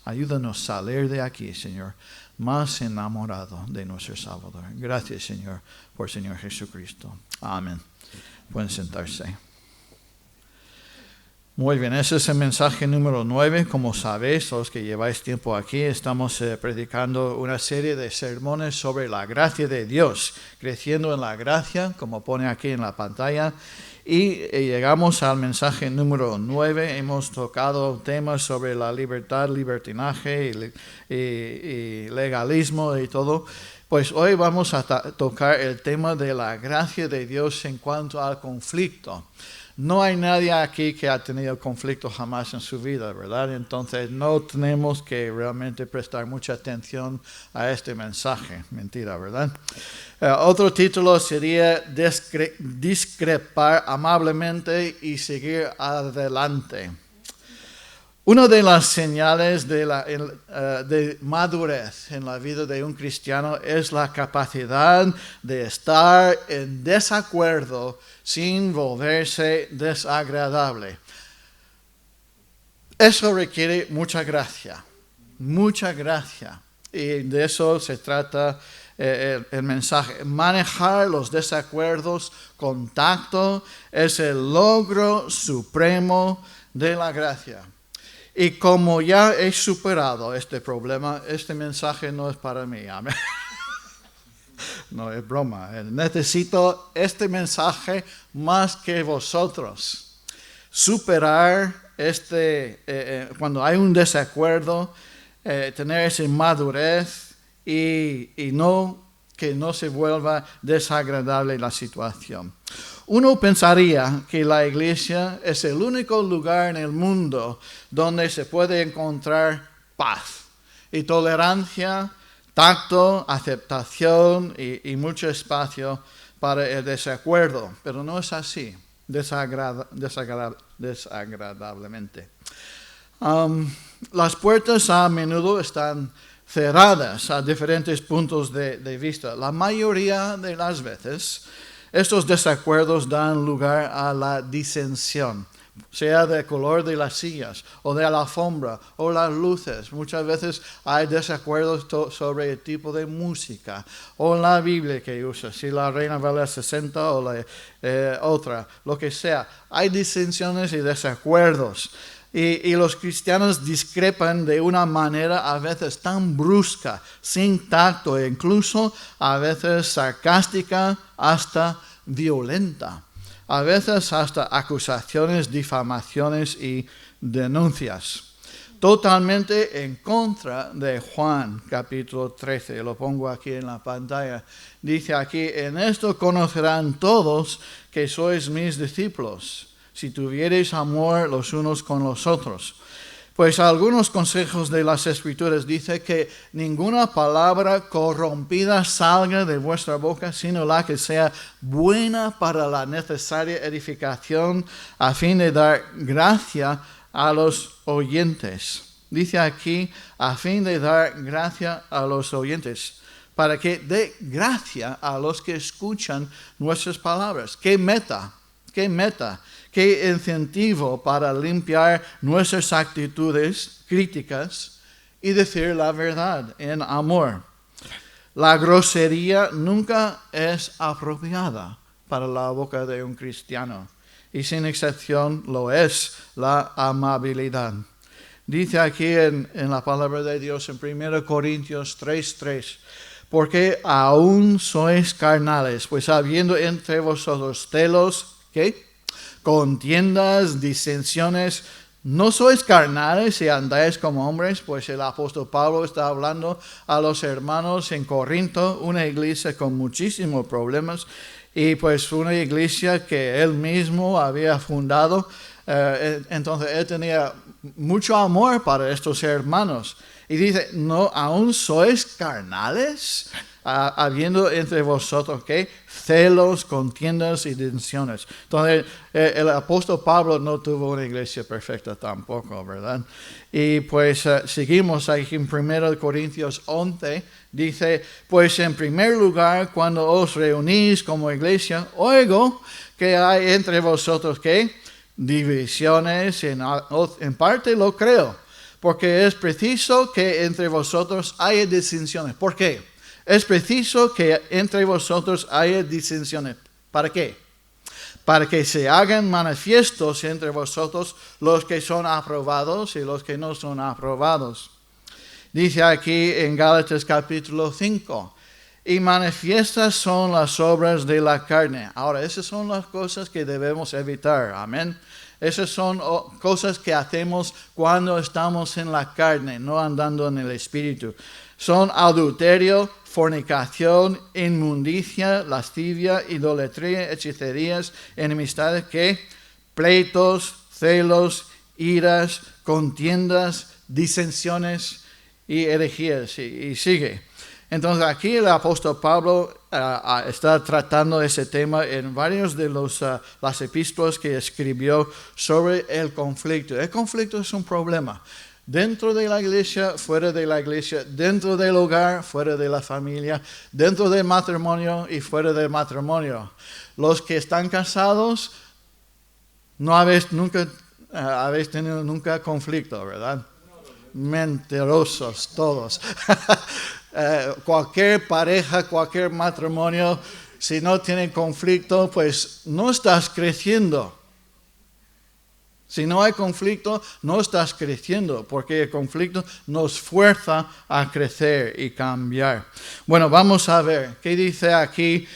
Ayúdanos a salir de aquí, Señor, más enamorado de nuestro Salvador. Gracias, Señor, por Señor Jesucristo. Amén. Pueden sentarse. Muy bien, ese es el mensaje número 9. Como sabéis, los que lleváis tiempo aquí, estamos predicando una serie de sermones sobre la gracia de Dios, creciendo en la gracia, como pone aquí en la pantalla. Y llegamos al mensaje número 9. Hemos tocado temas sobre la libertad, libertinaje y legalismo y todo. Pues hoy vamos a tocar el tema de la gracia de Dios en cuanto al conflicto. No hay nadie aquí que ha tenido conflicto jamás en su vida, ¿verdad? Entonces no tenemos que realmente prestar mucha atención a este mensaje. Mentira, ¿verdad? Otro título sería discrepar amablemente y seguir adelante. Una de las señales de madurez en la vida de un cristiano es la capacidad de estar en desacuerdo sin volverse desagradable. Eso requiere mucha gracia. Y de eso se trata el mensaje. Manejar los desacuerdos con tacto es el logro supremo de la gracia. Y como ya he superado este problema, este mensaje no es para mí. Amén. No, es broma. Necesito este mensaje más que vosotros. Superar cuando hay un desacuerdo, tener esa madurez y que no se vuelva desagradable la situación. Uno pensaría que la iglesia es el único lugar en el mundo donde se puede encontrar paz y tolerancia, tacto, aceptación y mucho espacio para el desacuerdo. Pero no es así, desagradablemente. Las puertas a menudo están cerradas a diferentes puntos de vista. La mayoría de las veces, estos desacuerdos dan lugar a la disensión, sea del color de las sillas, o de la alfombra, o las luces. Muchas veces hay desacuerdos sobre el tipo de música, o la Biblia que usa, si la Reina Valera 60 o la otra, lo que sea. Hay disensiones y desacuerdos. Y los cristianos discrepan de una manera a veces tan brusca, sin tacto e incluso a veces sarcástica, hasta violenta. A veces hasta acusaciones, difamaciones y denuncias. Totalmente en contra de Juan capítulo 13. Lo pongo aquí en la pantalla. Dice aquí, en esto conocerán todos que sois mis discípulos, si tuviereis amor los unos con los otros. Pues algunos consejos de las Escrituras dice que ninguna palabra corrompida salga de vuestra boca, sino la que sea buena para la necesaria edificación, a fin de dar gracia a los oyentes. Dice aquí, a fin de dar gracia a los oyentes, para que dé gracia a los que escuchan nuestras palabras. ¡Qué meta! ¡Qué incentivo para limpiar nuestras actitudes críticas y decir la verdad en amor! La grosería nunca es apropiada para la boca de un cristiano, y sin excepción lo es la amabilidad. Dice aquí en la palabra de Dios en 1 Corintios 3:3, porque aún sois carnales, pues habiendo entre vosotros celos, ¿qué? Contiendas, disensiones, ¿no sois carnales y andáis como hombres? Pues el apóstol Pablo está hablando a los hermanos en Corinto, una iglesia con muchísimos problemas, y pues una iglesia que él mismo había fundado. Entonces él tenía mucho amor para estos hermanos. Y dice, ¿no aún sois carnales? Habiendo entre vosotros, ¿qué? Celos, contiendas y disensiones. Entonces, el apóstol Pablo no tuvo una iglesia perfecta tampoco, ¿verdad? Y pues seguimos aquí en 1 Corintios 11, dice, pues en primer lugar, cuando os reunís como iglesia, oigo que hay entre vosotros, ¿qué? Divisiones, en parte lo creo. porque es preciso que entre vosotros haya disensiones. ¿Por qué? Es preciso que entre vosotros haya disensiones. ¿Para qué? Para que se hagan manifiestos entre vosotros los que son aprobados y los que no son aprobados. Dice aquí en Gálatas capítulo 5, y manifiestas son las obras de la carne. Ahora, esas son las cosas que debemos evitar, amén. Esas son cosas que hacemos cuando estamos en la carne, no andando en el espíritu. Son adulterio, fornicación, inmundicia, lascivia, idolatría, hechicerías, enemistades, ¿qué? Pleitos, celos, iras, contiendas, disensiones y herejías. Y sigue. Entonces aquí el apóstol Pablo está tratando ese tema en varios de las epístolas que escribió sobre el conflicto. El conflicto es un problema. Dentro de la iglesia, fuera de la iglesia, dentro del hogar, fuera de la familia, dentro del matrimonio y fuera del matrimonio. Los que están casados no habéis tenido nunca conflicto, ¿verdad? Mentirosos todos. Cualquier pareja, cualquier matrimonio, si no tiene conflicto, pues no estás creciendo. Si no hay conflicto, no estás creciendo, porque el conflicto nos fuerza a crecer y cambiar. Bueno, vamos a ver qué dice aquí,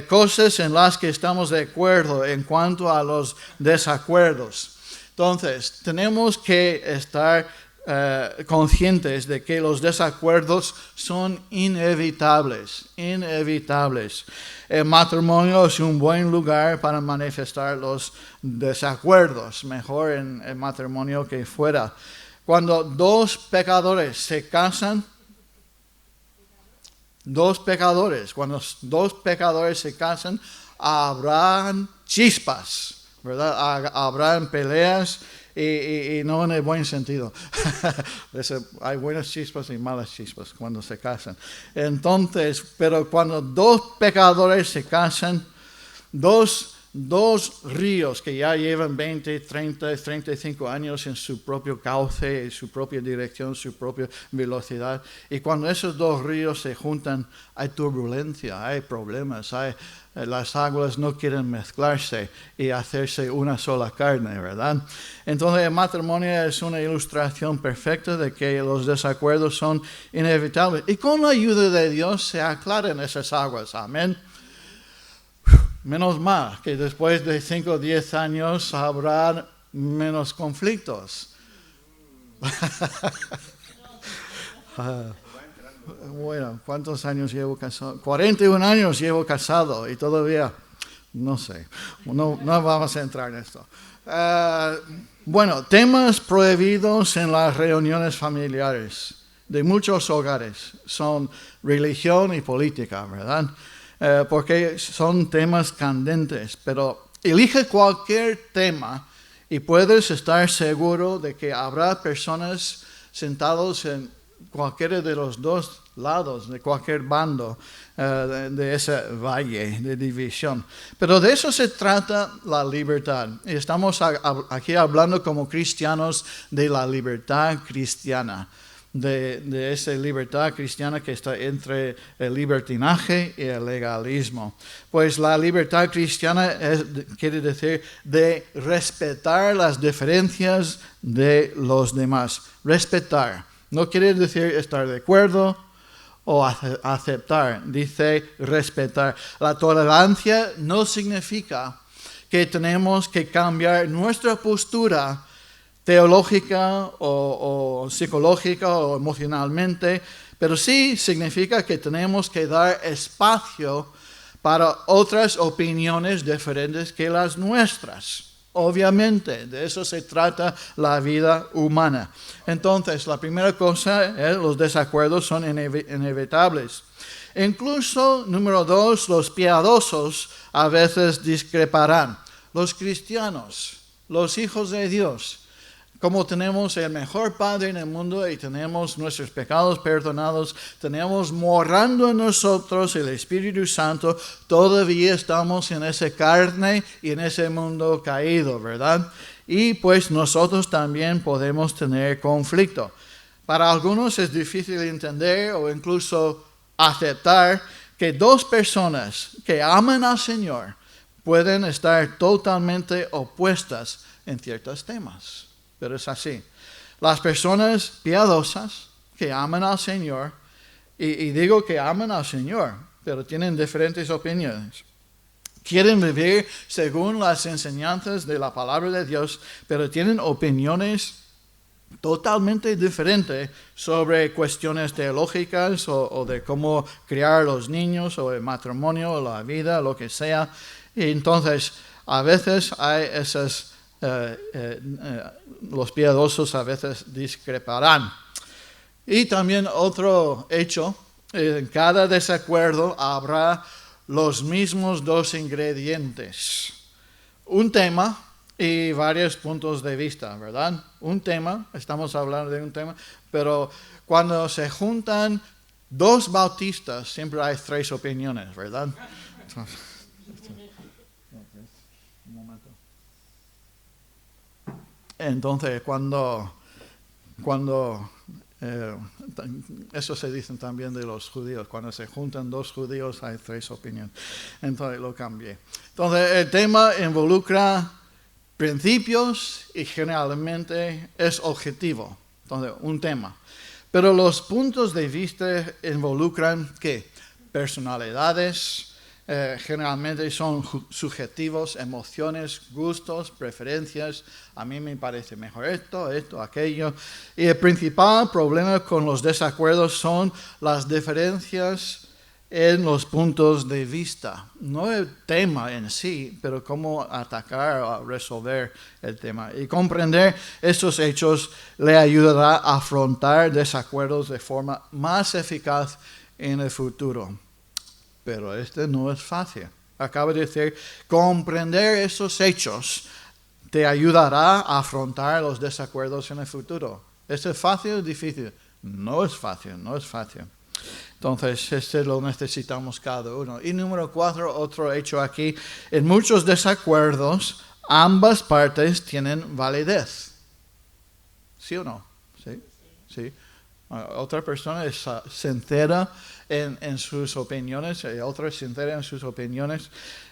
cosas en las que estamos de acuerdo en cuanto a los desacuerdos. Entonces, tenemos que estar conscientes de que los desacuerdos son inevitables. El matrimonio es un buen lugar para manifestar los desacuerdos, mejor en el matrimonio que fuera. Cuando dos pecadores se casan, habrán chispas, ¿verdad? Habrán peleas. Y no en el buen sentido. Hay buenas chispas y malas chispas cuando se casan. Entonces, pero cuando dos pecadores se casan, dos ríos que ya llevan 20, 30, 35 años en su propio cauce, en su propia dirección, su propia velocidad. Y cuando esos dos ríos se juntan, hay turbulencia, hay problemas, las aguas no quieren mezclarse y hacerse una sola carne, ¿verdad? Entonces el matrimonio es una ilustración perfecta de que los desacuerdos son inevitables. Y con la ayuda de Dios se aclaran esas aguas, amén. Menos mal que después de 5 o 10 años habrá menos conflictos. Bueno, ¿cuántos años llevo casado? 41 años llevo casado y todavía, no sé, no vamos a entrar en esto. Bueno, temas prohibidos en las reuniones familiares de muchos hogares son religión y política, ¿verdad? Porque son temas candentes, pero elige cualquier tema y puedes estar seguro de que habrá personas sentados en cualquiera de los dos lados, de cualquier bando de ese valle de división. Pero de eso se trata la libertad. Y estamos aquí hablando como cristianos de la libertad cristiana. De esa libertad cristiana que está entre el libertinaje y el legalismo. Pues la libertad cristiana quiere decir de respetar las diferencias de los demás. Respetar. No quiere decir estar de acuerdo o aceptar. Dice respetar. La tolerancia no significa que tenemos que cambiar nuestra postura teológica o psicológica o emocionalmente, pero sí significa que tenemos que dar espacio para otras opiniones diferentes que las nuestras. Obviamente, de eso se trata la vida humana. Entonces, la primera cosa es los desacuerdos son inevitables. Incluso, número 2, los piadosos a veces discreparán. Los cristianos, los hijos de Dios, Como tenemos el mejor Padre en el mundo y tenemos nuestros pecados perdonados, tenemos morando en nosotros el Espíritu Santo, todavía estamos en esa carne y en ese mundo caído, ¿verdad? Y pues nosotros también podemos tener conflicto. Para algunos es difícil entender o incluso aceptar que dos personas que aman al Señor pueden estar totalmente opuestas en ciertos temas. Pero es así. Las personas piadosas que aman al Señor, y digo que aman al Señor, pero tienen diferentes opiniones. Quieren vivir según las enseñanzas de la palabra de Dios, pero tienen opiniones totalmente diferentes sobre cuestiones teológicas o de cómo criar a los niños, o el matrimonio, o la vida, lo que sea. Y entonces, a veces hay esas... los piadosos a veces discreparán. Y también otro hecho, en cada desacuerdo habrá los mismos dos ingredientes. Un tema y varios puntos de vista, ¿verdad? Un tema, estamos hablando de un tema, pero cuando se juntan dos bautistas, siempre hay tres opiniones, ¿verdad? Entonces, cuando eso se dice también de los judíos, cuando se juntan dos judíos hay tres opiniones. Entonces lo cambié. Entonces el tema involucra principios y generalmente es objetivo. Entonces un tema. Pero los puntos de vista involucran ¿qué? Personalidades. Generalmente son subjetivos, emociones, gustos, preferencias. A mí me parece mejor esto, aquello. Y el principal problema con los desacuerdos son las diferencias en los puntos de vista. No el tema en sí, pero cómo atacar o resolver el tema. Y comprender estos hechos le ayudará a afrontar desacuerdos de forma más eficaz en el futuro. Pero no es fácil. Acabo de decir, comprender esos hechos te ayudará a afrontar los desacuerdos en el futuro. ¿Es fácil o difícil? No es fácil. Entonces, lo necesitamos cada uno. Y número 4, otro hecho aquí. En muchos desacuerdos, ambas partes tienen validez. ¿Sí o no? Sí. Otra persona es sincera en sus opiniones, y otra es sincera en sus opiniones.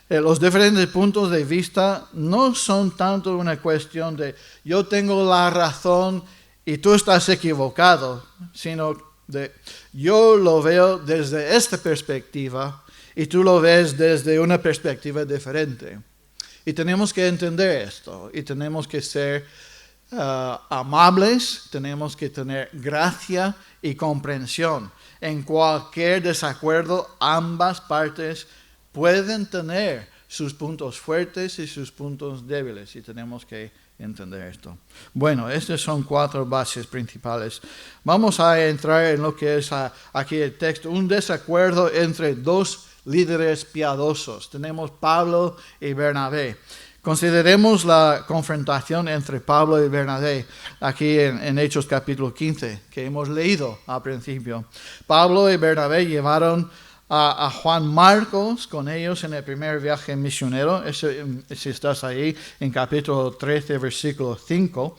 Los diferentes puntos de vista no son tanto una cuestión de yo tengo la razón y tú estás equivocado, sino de yo lo veo desde esta perspectiva y tú lo ves desde una perspectiva diferente. Y tenemos que entender esto y tenemos que ser amables, tenemos que tener gracia y comprensión. En cualquier desacuerdo, ambas partes pueden tener sus puntos fuertes y sus puntos débiles y tenemos que entender esto. Bueno, estas son 4 bases principales. Vamos a entrar en lo que es aquí el texto, un desacuerdo entre dos líderes piadosos. Tenemos Pablo y Bernabé. Consideremos la confrontación entre Pablo y Bernabé aquí en Hechos capítulo 15, que hemos leído al principio. Pablo y Bernabé llevaron a Juan Marcos con ellos en el primer viaje misionero. Si estás ahí, en capítulo 13, versículo 5.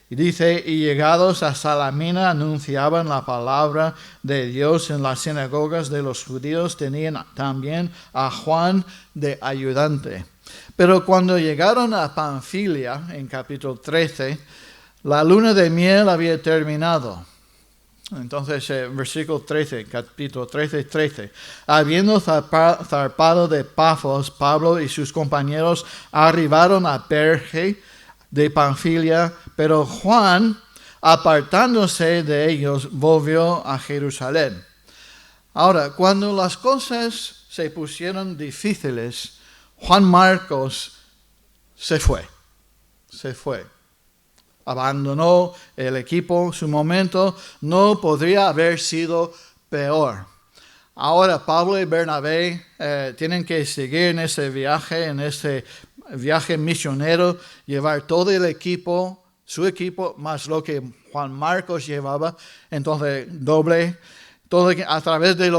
Y dice, y llegados a Salamina anunciaban la palabra de Dios en las sinagogas de los judíos. Tenían también a Juan de ayudante. Pero cuando llegaron a Panfilia, en capítulo 13, la luna de miel había terminado. Entonces, versículo 13, capítulo 13. Habiendo zarpado de Pafos, Pablo y sus compañeros arribaron a Perge de Panfilia, pero Juan, apartándose de ellos, volvió a Jerusalén. Ahora, cuando las cosas se pusieron difíciles, Juan Marcos se fue. Abandonó el equipo. Su momento no podría haber sido peor. Ahora Pablo y Bernabé tienen que seguir en ese viaje misionero, llevar todo el equipo su equipo más lo que Juan Marcos llevaba, entonces doble, todo a través de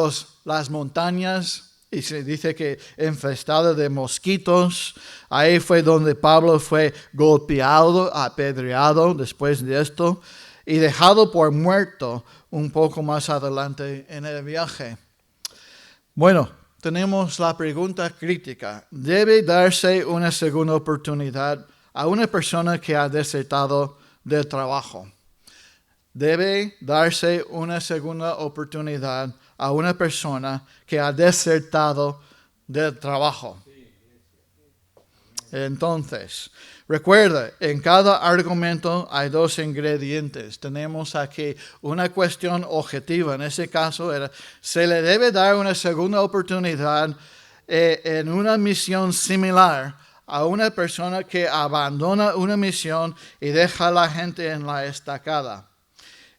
las montañas, y se dice que infestada de mosquitos. Ahí fue donde Pablo fue golpeado, apedreado después de esto, y dejado por muerto un poco más adelante en el viaje. Bueno, tenemos la pregunta crítica. ¿Debe darse una segunda oportunidad a una persona que ha desertado del trabajo? Debe darse una segunda oportunidad a una persona que ha desertado del trabajo. Entonces, recuerda, en cada argumento hay dos ingredientes. Tenemos aquí una cuestión objetiva. En ese caso, se le debe dar una segunda oportunidad en una misión similar a una persona que abandona una misión y deja a la gente en la estacada.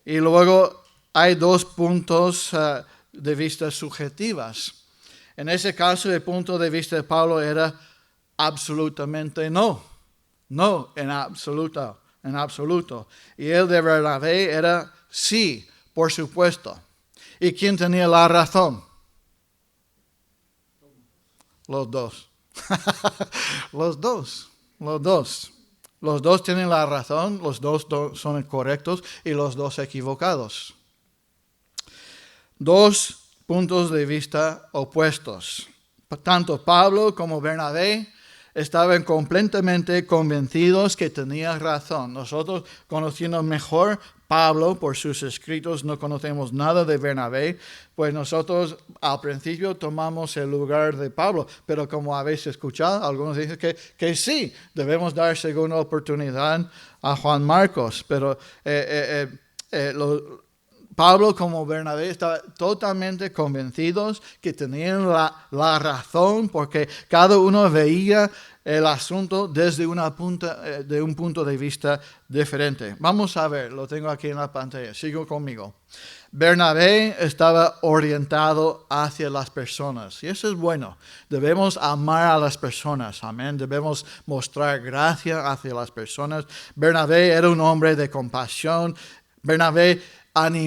Y luego hay dos puntos de vista subjetivas. En ese caso, el punto de vista de Pablo era absolutamente no. No, en absoluto. Y el de Bernabé era sí, por supuesto. ¿Y quién tenía la razón? Los dos. Los dos. Los dos tienen la razón, los dos son correctos y los dos equivocados. Dos puntos de vista opuestos. Tanto Pablo como Bernabé estaban completamente convencidos que tenía razón. Nosotros, conociendo mejor Pablo por sus escritos, no conocemos nada de Bernabé, pues nosotros al principio tomamos el lugar de Pablo, pero como habéis escuchado, algunos dicen que sí, debemos dar segunda oportunidad a Juan Marcos, pero Pablo como Bernabé estaban totalmente convencidos que tenían la razón porque cada uno veía el asunto desde un punto de vista diferente. Vamos a ver, lo tengo aquí en la pantalla, sigo conmigo. Bernabé estaba orientado hacia las personas y eso es bueno. Debemos amar a las personas, amén. Debemos mostrar gracia hacia las personas. Bernabé era un hombre de compasión. Bernabé él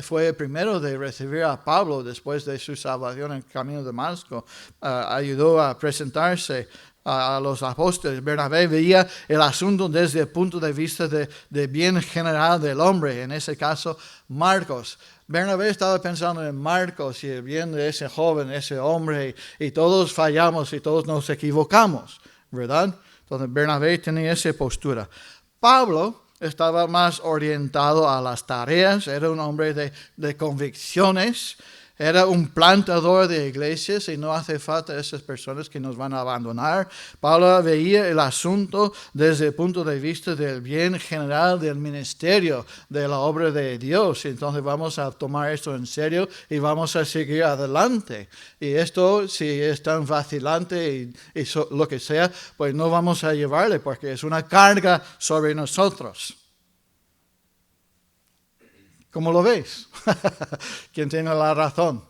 fue el primero de recibir a Pablo después de su salvación en el camino de Damasco, ayudó a presentarse a los apóstoles. Bernabé veía el asunto desde el punto de vista de bien general del hombre, en ese caso Marcos. Bernabé estaba pensando en Marcos y el bien de ese joven, ese hombre, y todos fallamos y todos nos equivocamos, ¿verdad? Entonces Bernabé tenía esa postura. Pablo estaba más orientado a las tareas, era un hombre de convicciones, era un plantador de iglesias y no hace falta esas personas que nos van a abandonar. Pablo veía el asunto desde el punto de vista del bien general del ministerio, de la obra de Dios. Entonces vamos a tomar esto en serio y vamos a seguir adelante. Y esto, si es tan vacilante y lo que sea, pues no vamos a llevarle porque es una carga sobre nosotros. ¿Cómo lo veis? ¿Quién tiene la razón?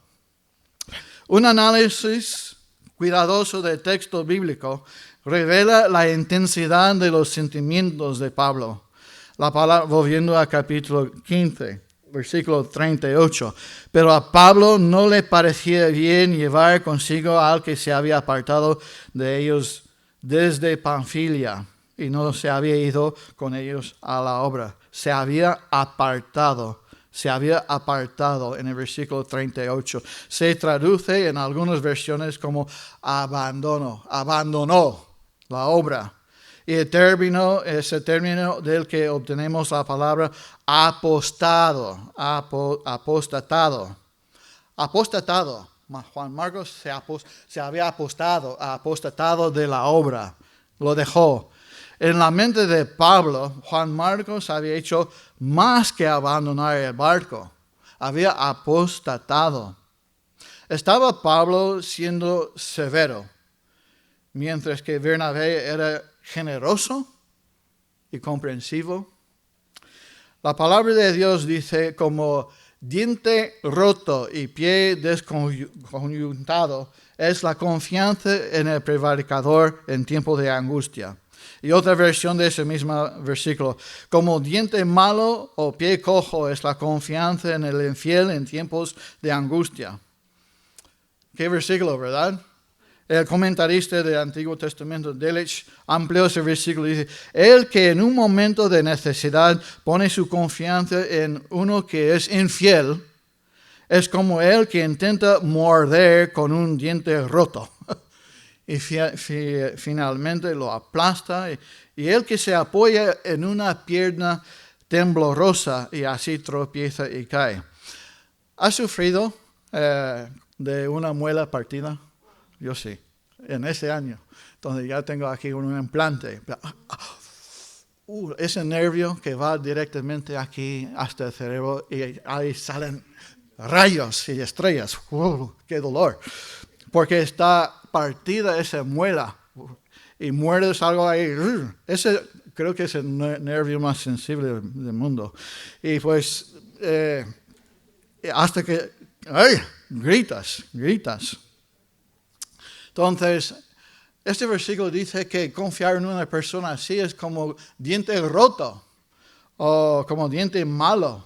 Un análisis cuidadoso del texto bíblico revela la intensidad de los sentimientos de Pablo. La palabra, volviendo a capítulo 15, versículo 38. Pero a Pablo no le parecía bien llevar consigo al que se había apartado de ellos desde Panfilia y no se había ido con ellos a la obra. Se había apartado en el versículo 38. Se traduce en algunas versiones como abandonó la obra. Y el término es el término del que obtenemos la palabra apostatado. Juan Marcos se había apostatado de la obra, lo dejó. En la mente de Pablo, Juan Marcos había hecho más que abandonar el barco. Había apostatado. Estaba Pablo siendo severo, mientras que Bernabé era generoso y comprensivo. La palabra de Dios dice como diente roto y pie desconjuntado es la confianza en el prevaricador en tiempo de angustia. Y otra versión de ese mismo versículo. Como diente malo o pie cojo es la confianza en el infiel en tiempos de angustia. Qué versículo, ¿verdad? El comentarista del Antiguo Testamento, Delitzsch, amplió ese versículo y dice: el que en un momento de necesidad pone su confianza en uno que es infiel, es como el que intenta morder con un diente roto. Y finalmente lo aplasta. Y el que se apoya en una pierna temblorosa y así tropieza y cae. ¿Has sufrido de una muela partida? Yo sí, en ese año, donde ya tengo aquí un implante. Ese nervio que va directamente aquí hasta el cerebro y ahí salen rayos y estrellas. ¡Qué dolor! Porque está partida esa muela y muerdes algo ahí. Ese creo que es el nervio más sensible del mundo. Y pues hasta que gritas. Entonces, este versículo dice que confiar en una persona así es como diente roto o como diente malo.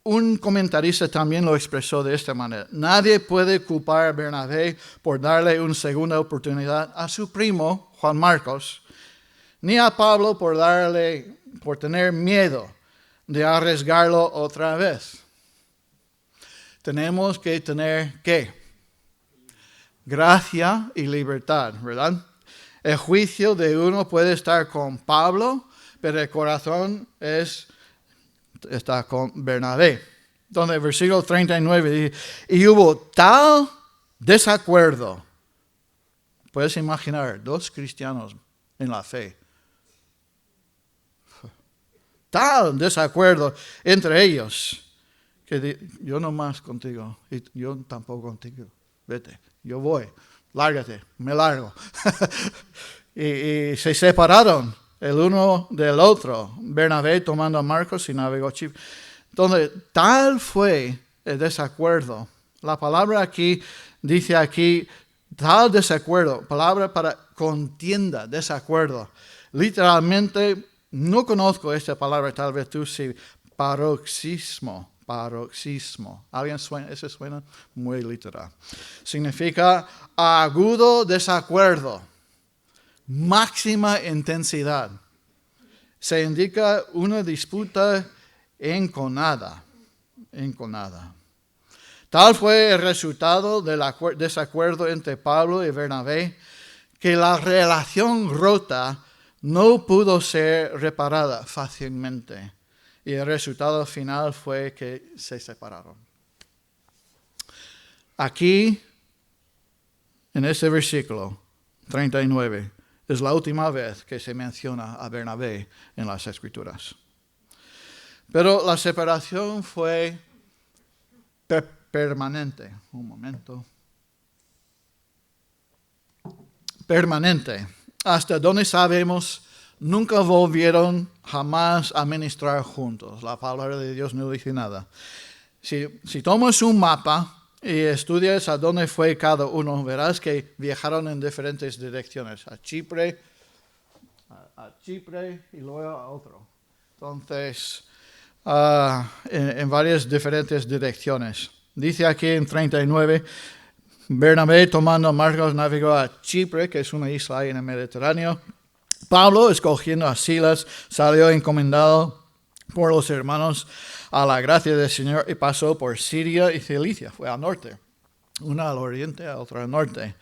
Un comentarista también lo expresó de esta manera: nadie puede culpar a Bernabé por darle una segunda oportunidad a su primo, Juan Marcos, ni a Pablo por tener miedo de arriesgarlo otra vez. Tenemos que tener, ¿qué? Gracia y libertad, ¿verdad? El juicio de uno puede estar con Pablo, pero el corazón está con Bernabé. Donde el versículo 39 dice: y hubo tal desacuerdo. Puedes imaginar, 2 cristianos en la fe. Tal desacuerdo entre ellos, que yo no más contigo, y yo tampoco contigo. Vete, yo voy, lárgate, me largo. y se separaron el uno del otro. Bernabé tomando a Marcos y navegó a Chipre. Entonces, tal fue el desacuerdo. La palabra aquí dice tal desacuerdo, palabra para contienda, desacuerdo. Literalmente, no conozco esta palabra, tal vez tú sí, paroxismo. ¿Alguien suena? Eso suena muy literal. Significa agudo desacuerdo, máxima intensidad. Se indica una disputa enconada. Tal fue el resultado del desacuerdo entre Pablo y Bernabé, que la relación rota no pudo ser reparada fácilmente. Y el resultado final fue que se separaron. Aquí, en este versículo 39, es la última vez que se menciona a Bernabé en las Escrituras. Pero la separación fue permanente. Un momento. Permanente. Hasta donde sabemos, nunca volvieron jamás a ministrar juntos. La palabra de Dios no dice nada. Si tomas un mapa y estudias a dónde fue cada uno, verás que viajaron en diferentes direcciones. A Chipre y luego a otro. Entonces, en varias diferentes direcciones. Dice aquí en 39, Bernabé tomando a Marcos navegó a Chipre, que es una isla ahí en el Mediterráneo. Pablo, escogiendo a Silas, salió encomendado por los hermanos a la gracia del Señor y pasó por Siria y Cilicia. Fue al norte, una al oriente, otra al norte.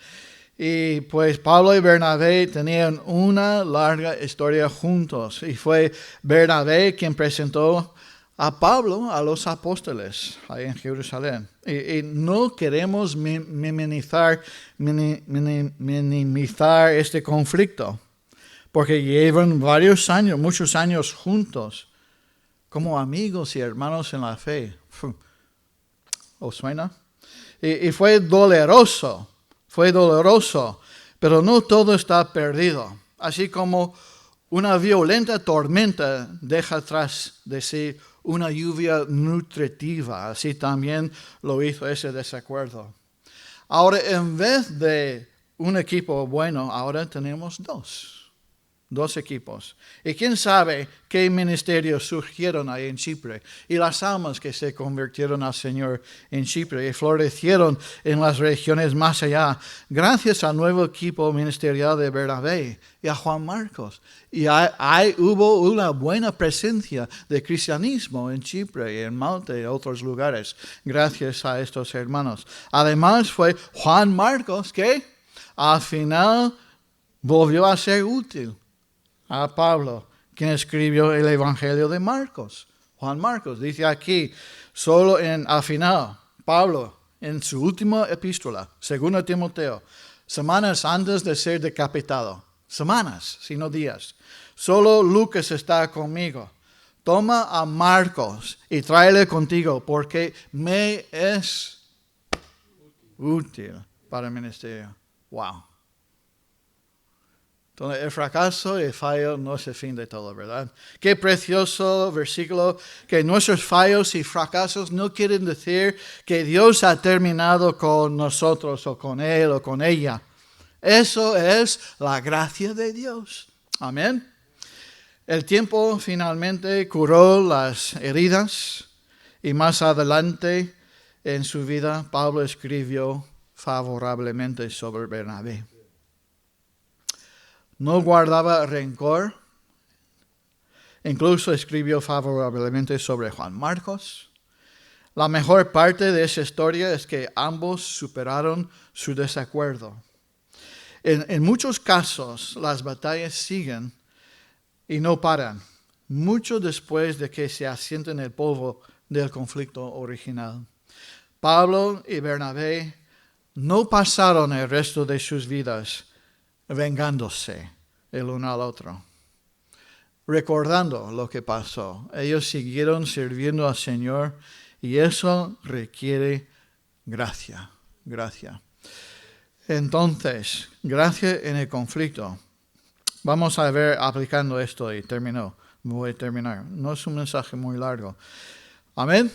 Y pues Pablo y Bernabé tenían una larga historia juntos. Y fue Bernabé quien presentó a Pablo a los apóstoles ahí en Jerusalén. Y no queremos minimizar este conflicto, porque llevan muchos años juntos, como amigos y hermanos en la fe. ¿Os suena? Y fue doloroso, pero no todo está perdido. Así como una violenta tormenta deja tras de sí una lluvia nutritiva, así también lo hizo ese desacuerdo. Ahora, en vez de un equipo bueno, ahora tenemos dos equipos. Y quién sabe qué ministerios surgieron ahí en Chipre y las almas que se convirtieron al Señor en Chipre y florecieron en las regiones más allá, gracias al nuevo equipo ministerial de Bernabé y a Juan Marcos. Y hubo una buena presencia de cristianismo en Chipre y en Malta y otros lugares, gracias a estos hermanos. Además fue Juan Marcos que al final volvió a ser útil a Pablo, quien escribió el Evangelio de Marcos. Juan Marcos dice aquí, al final, Pablo, en su última epístola, 2 Timoteo, semanas antes de ser decapitado, semanas, sino días, solo Lucas está conmigo. Toma a Marcos y tráele contigo, porque me es útil para el ministerio. Wow. Entonces, el fracaso y el fallo no es el fin de todo, ¿verdad? Qué precioso versículo, que nuestros fallos y fracasos no quieren decir que Dios ha terminado con nosotros o con él o con ella. Eso es la gracia de Dios. Amén. El tiempo finalmente curó las heridas y más adelante en su vida Pablo escribió favorablemente sobre Bernabé. No guardaba rencor. Incluso escribió favorablemente sobre Juan Marcos. La mejor parte de esa historia es que ambos superaron su desacuerdo. En muchos casos, las batallas siguen y no paran, mucho después de que se asienten el polvo del conflicto original. Pablo y Bernabé no pasaron el resto de sus vidas vengándose el uno al otro, recordando lo que pasó. Ellos siguieron sirviendo al Señor y eso requiere gracia. Entonces, gracia en el conflicto. Vamos a ver aplicando esto y voy a terminar. No es un mensaje muy largo. Amén.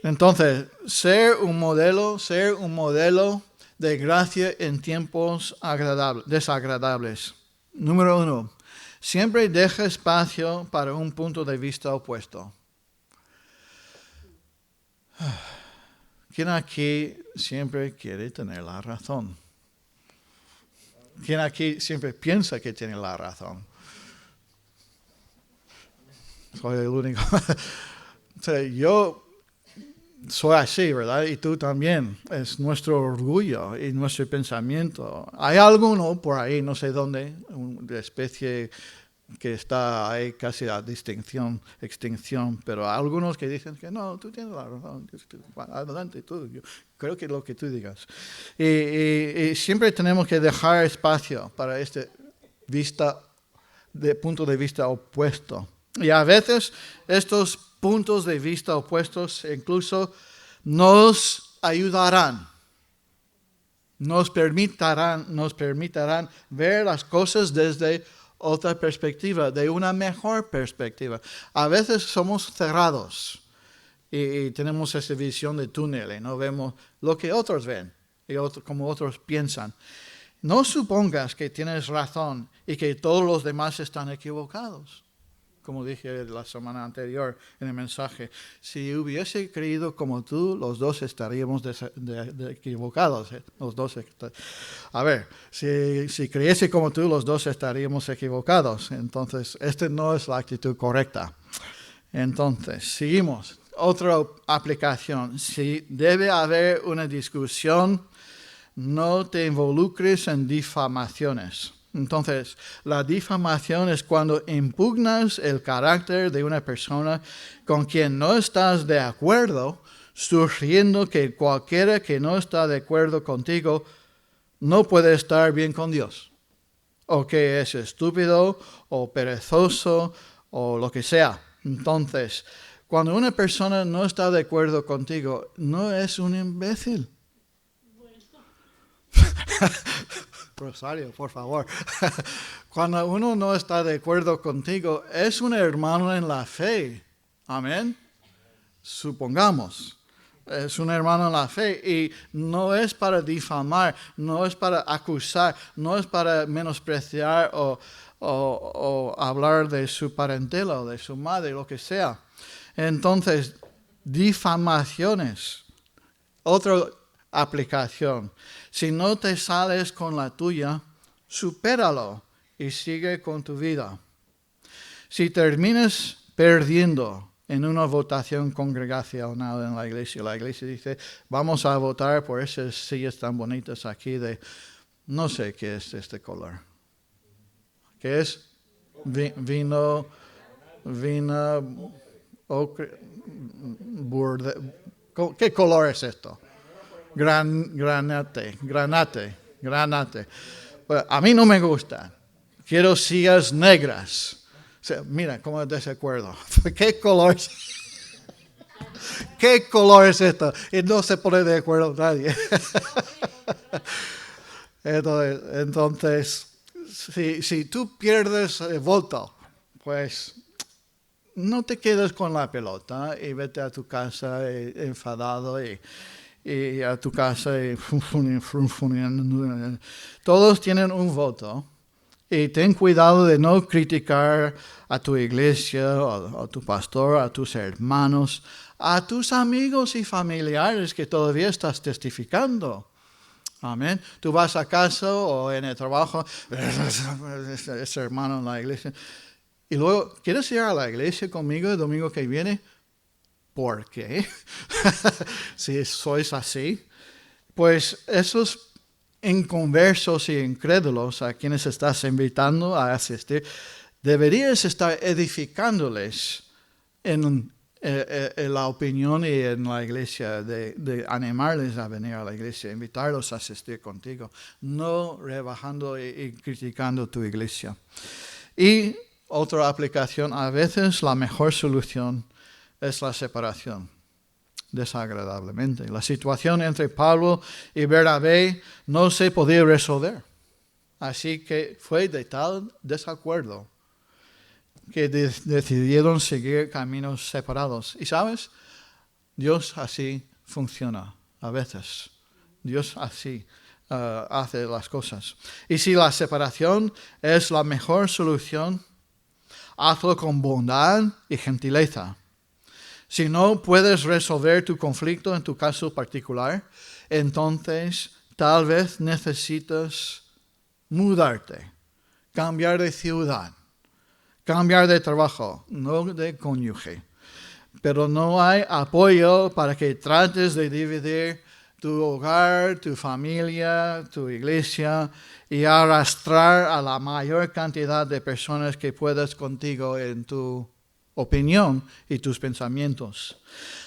Entonces, ser un modelo de gracia en tiempos desagradables. Número 1, siempre deja espacio para un punto de vista opuesto. ¿Quién aquí siempre quiere tener la razón? ¿Quién aquí siempre piensa que tiene la razón? Soy el único. O sea, yo soy así, ¿verdad? Y tú también. Es nuestro orgullo y nuestro pensamiento. Hay alguno por ahí, no sé dónde, de especie que está ahí casi a extinción, pero hay algunos que dicen que no, tú tienes la razón, adelante tú, yo creo que lo que tú digas. Y siempre tenemos que dejar espacio para este punto de vista opuesto. Y a veces estos puntos de vista opuestos incluso nos ayudarán, nos permitirán ver las cosas desde otra perspectiva, de una mejor perspectiva. A veces somos cerrados y tenemos esa visión de túnel y no vemos lo que otros ven y como otros piensan. No supongas que tienes razón y que todos los demás están equivocados. Como dije la semana anterior en el mensaje, si hubiese creído como tú, los dos estaríamos equivocados. Los dos. A ver, si creyese como tú, los dos estaríamos equivocados. Entonces, esta no es la actitud correcta. Entonces, seguimos. Otra aplicación. Si debe haber una discusión, no te involucres en difamaciones. Entonces, la difamación es cuando impugnas el carácter de una persona con quien no estás de acuerdo, sugiriendo que cualquiera que no está de acuerdo contigo no puede estar bien con Dios, o que es estúpido, o perezoso, o lo que sea. Entonces, cuando una persona no está de acuerdo contigo, no es un imbécil. Rosario, por favor. Cuando uno no está de acuerdo contigo, es un hermano en la fe. Amén. Supongamos. es un hermano en la fe y no es para difamar, no es para acusar, no es para menospreciar o hablar de su parentela o de su madre, lo que sea. Entonces, difamaciones, otra aplicación. Si no te sales con la tuya, supéralo y sigue con tu vida. Si terminas perdiendo en una votación congregacional en la iglesia dice, vamos a votar por esas sillas tan bonitas aquí de, no sé qué es este color. ¿Qué es? Vino, ocre, ¿qué color es esto? Granate. Pues a mí no me gusta. Quiero sillas negras. O sea, mira cómo es desacuerdo. ¿Qué color es? ¿Qué color es esto? Y no se pone de acuerdo nadie. Entonces si tú pierdes el voto, pues no te quedes con la pelota y vete a tu casa enfadado y a tu casa y todos tienen un voto. Y ten cuidado de no criticar a tu iglesia, a tu pastor, a tus hermanos, a tus amigos y familiares que todavía estás testificando. Amén. Tú vas a casa o en el trabajo, ese hermano en la iglesia. Y luego, ¿quieres ir a la iglesia conmigo el domingo que viene? ¿Por qué? Si sois así. Pues esos inconversos y incrédulos a quienes estás invitando a asistir, deberías estar edificándoles en la opinión y en la iglesia, de animarles a venir a la iglesia, invitarlos a asistir contigo, no rebajando y criticando tu iglesia. Y otra aplicación, a veces la mejor solución es la separación. Desagradablemente. La situación entre Pablo y Bernabé no se podía resolver. Así que fue de tal desacuerdo que decidieron seguir caminos separados. Y sabes, Dios así funciona a veces. Dios así hace las cosas. Y si la separación es la mejor solución, hazlo con bondad y gentileza. Si no puedes resolver tu conflicto en tu caso particular, entonces tal vez necesitas mudarte, cambiar de ciudad, cambiar de trabajo, no de cónyuge. Pero no hay apoyo para que trates de dividir tu hogar, tu familia, tu iglesia y arrastrar a la mayor cantidad de personas que puedas contigo en tu opinión y tus pensamientos.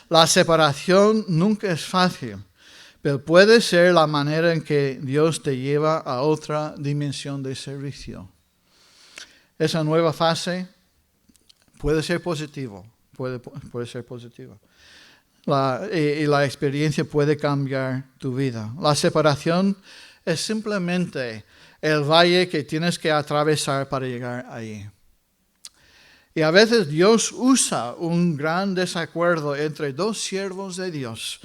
La separación nunca es fácil, pero puede ser la manera en que Dios te lleva a otra dimensión de servicio. Esa nueva fase puede ser positivo, puede ser positiva. Y la experiencia puede cambiar tu vida. La separación es simplemente el valle que tienes que atravesar para llegar ahí. Y a veces Dios usa un gran desacuerdo entre dos siervos de Dios,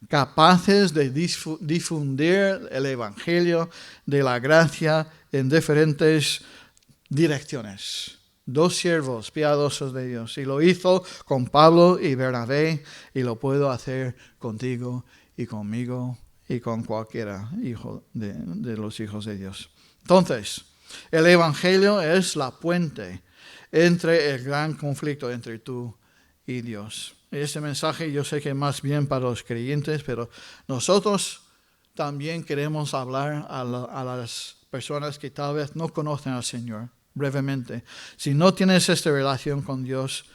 capaces de difundir el evangelio de la gracia en diferentes direcciones. Dos siervos piadosos de Dios. Y lo hizo con Pablo y Bernabé, y lo puedo hacer contigo y conmigo y con cualquiera hijo de los hijos de Dios. Entonces, el evangelio es la puente entre el gran conflicto entre tú y Dios. Este mensaje yo sé que es más bien para los creyentes, pero nosotros también queremos hablar a las personas que tal vez no conocen al Señor. Brevemente, si no tienes esta relación con Dios,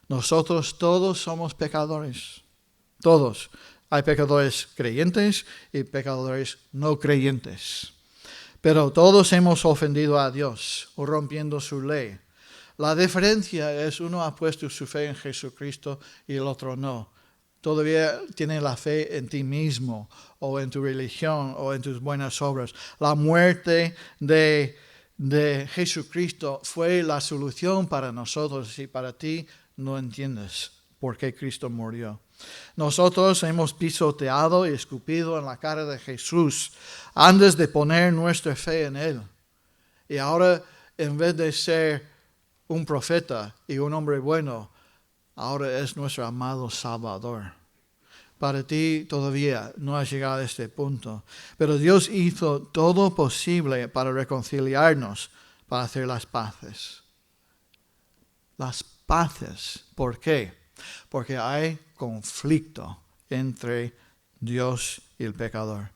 nosotros todos somos pecadores. Todos. Hay pecadores creyentes y pecadores no creyentes. Pero todos hemos ofendido a Dios, rompiendo su ley. La diferencia es uno ha puesto su fe en Jesucristo y el otro no. Todavía tiene la fe en ti mismo o en tu religión o en tus buenas obras. La muerte de Jesucristo fue la solución para nosotros y para ti no entiendes por qué Cristo murió. Nosotros hemos pisoteado y escupido en la cara de Jesús antes de poner nuestra fe en Él. Y ahora, en vez de ser un profeta y un hombre bueno, ahora es nuestro amado Salvador. Para ti todavía no has llegado a este punto. Pero Dios hizo todo posible para reconciliarnos, para hacer las paces. Las paces. ¿Por qué? Porque hay conflicto entre Dios y el pecador.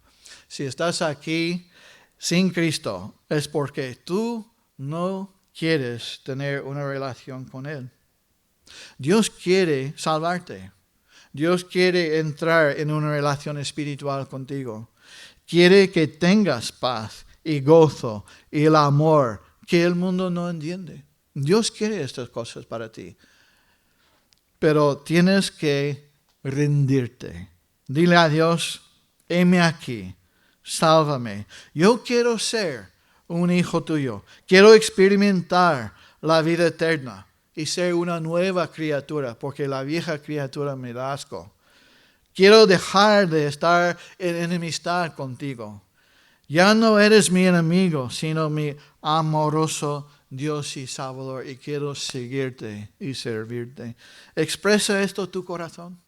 Si estás aquí sin Cristo, es porque tú no quieres tener una relación con Él. Dios quiere salvarte. Dios quiere entrar en una relación espiritual contigo. Quiere que tengas paz y gozo y el amor que el mundo no entiende. Dios quiere estas cosas para ti. Pero tienes que rendirte. Dile a Dios, heme aquí, sálvame. Yo quiero ser un hijo tuyo. Quiero experimentar la vida eterna y ser una nueva criatura, porque la vieja criatura me da asco. Quiero dejar de estar en enemistad contigo. Ya no eres mi enemigo, sino mi amoroso Dios y Salvador, y quiero seguirte y servirte. ¿Expresa esto tu corazón?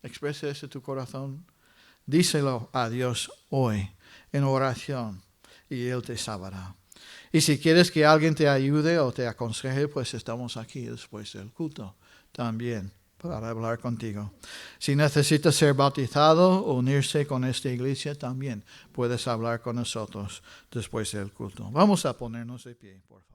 ¿Expresa esto tu corazón? Díselo a Dios hoy en oración y Él te salvará. Y si quieres que alguien te ayude o te aconseje, pues estamos aquí después del culto también para hablar contigo. Si necesitas ser bautizado o unirse con esta iglesia, también puedes hablar con nosotros después del culto. Vamos a ponernos de pie, por favor.